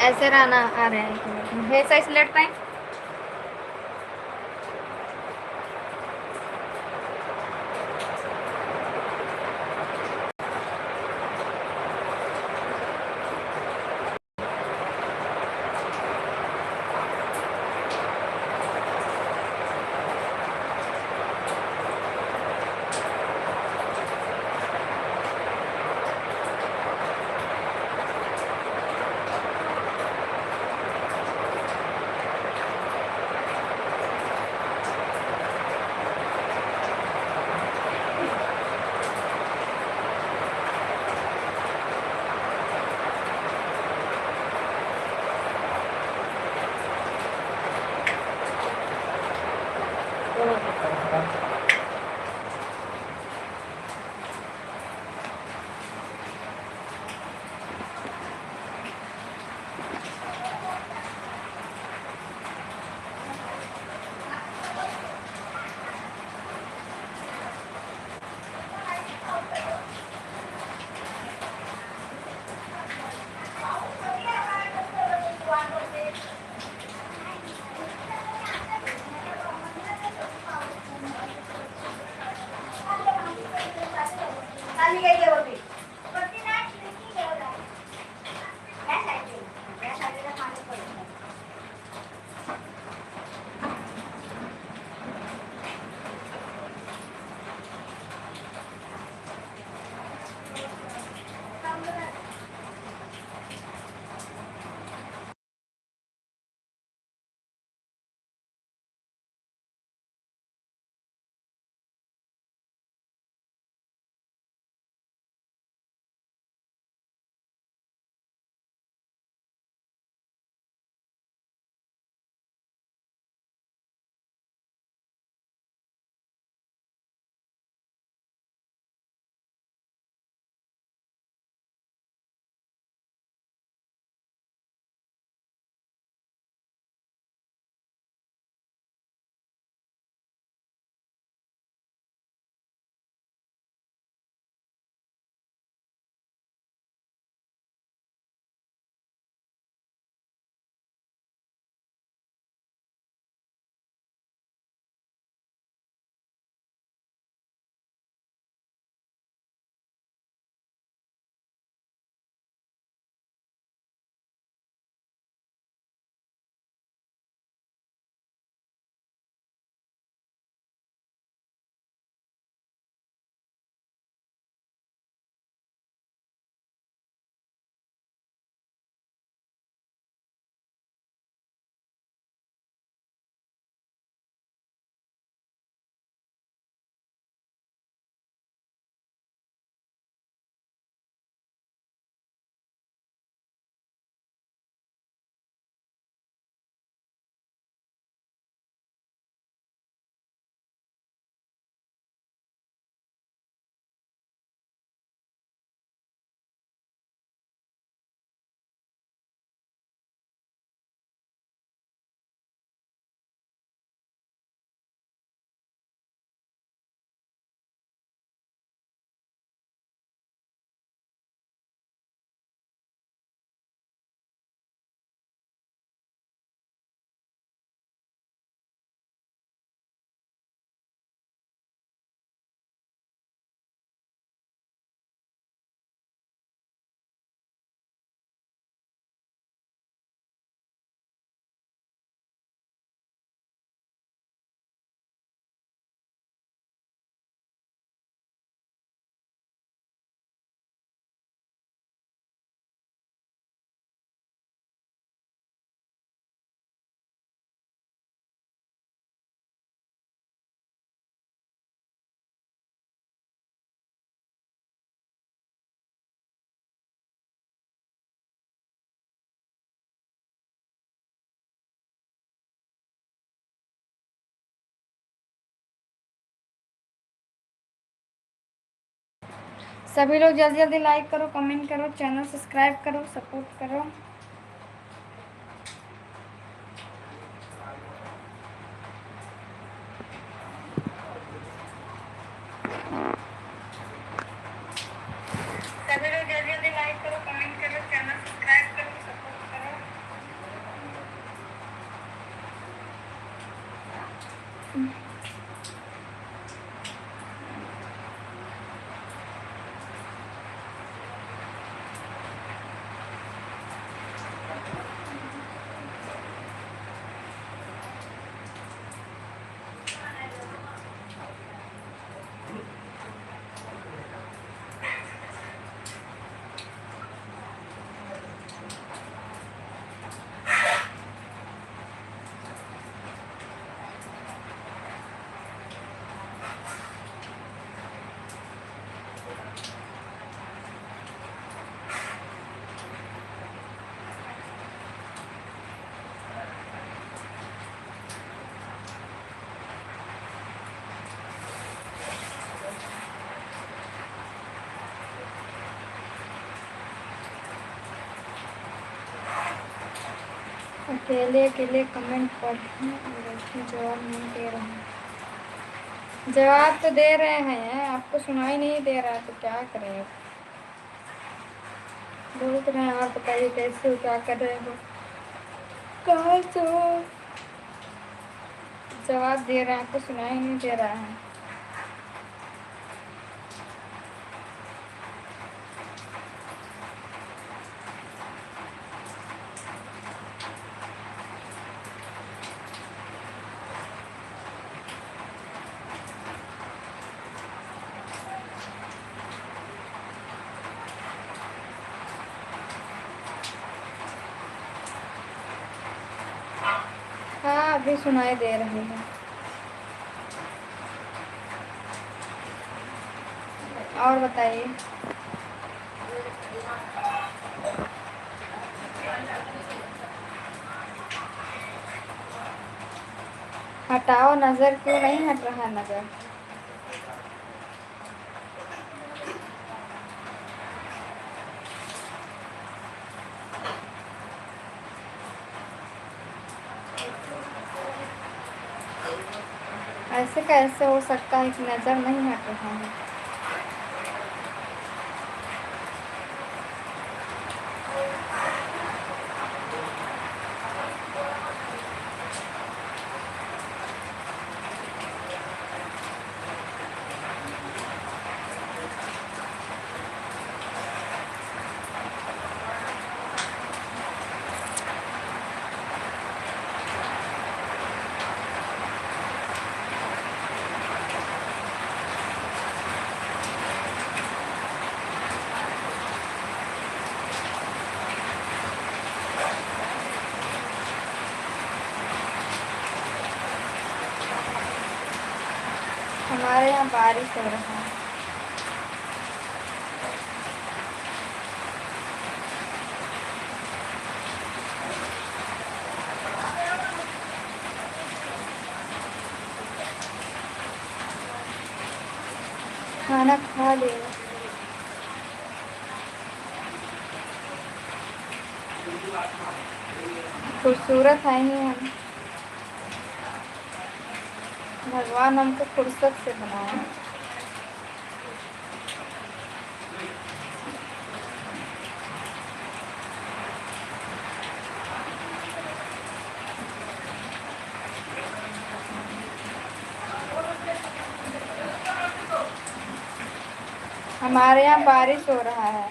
ऐसे रहना आ रहा है 1 मिनट में। हे साइज लेट टाइम। सभी लोग जल्दी जल्दी लाइक करो, कमेंट करो, चैनल सब्सक्राइब करो, सपोर्ट करो। सभी लोग जल्दी जल्दी लाइक करो, कमेंट करो, चैनल सब्सक्राइब करो, सपोर्ट करो। अकेले अकेले कमेंट पढ़ जवाब नहीं दे रहे हैं। जवाब तो दे रहे हैं, आपको सुनाई नहीं दे रहा तो क्या करें। बोल रहे हैं, आप बताइए कैसे हो, क्या कर रहे हो, कहाँ से हो। जवाब दे रहे हैं, आपको सुनाई नहीं दे रहा है। हाँ अभी सुनाई दे रही है। और बताइए। हटाओ, नज़र क्यों नहीं हट रहा है नज़र। ऐसे कैसे हो सकता है कि नज़र नहीं हट रहा है। हमारे यहाँ बारिश हो रहा है। खाना खा लिया। खूबसूरत है ही हम। भगवान हमको फुर्सत से बनाया। हमारे यहाँ बारिश हो रहा है।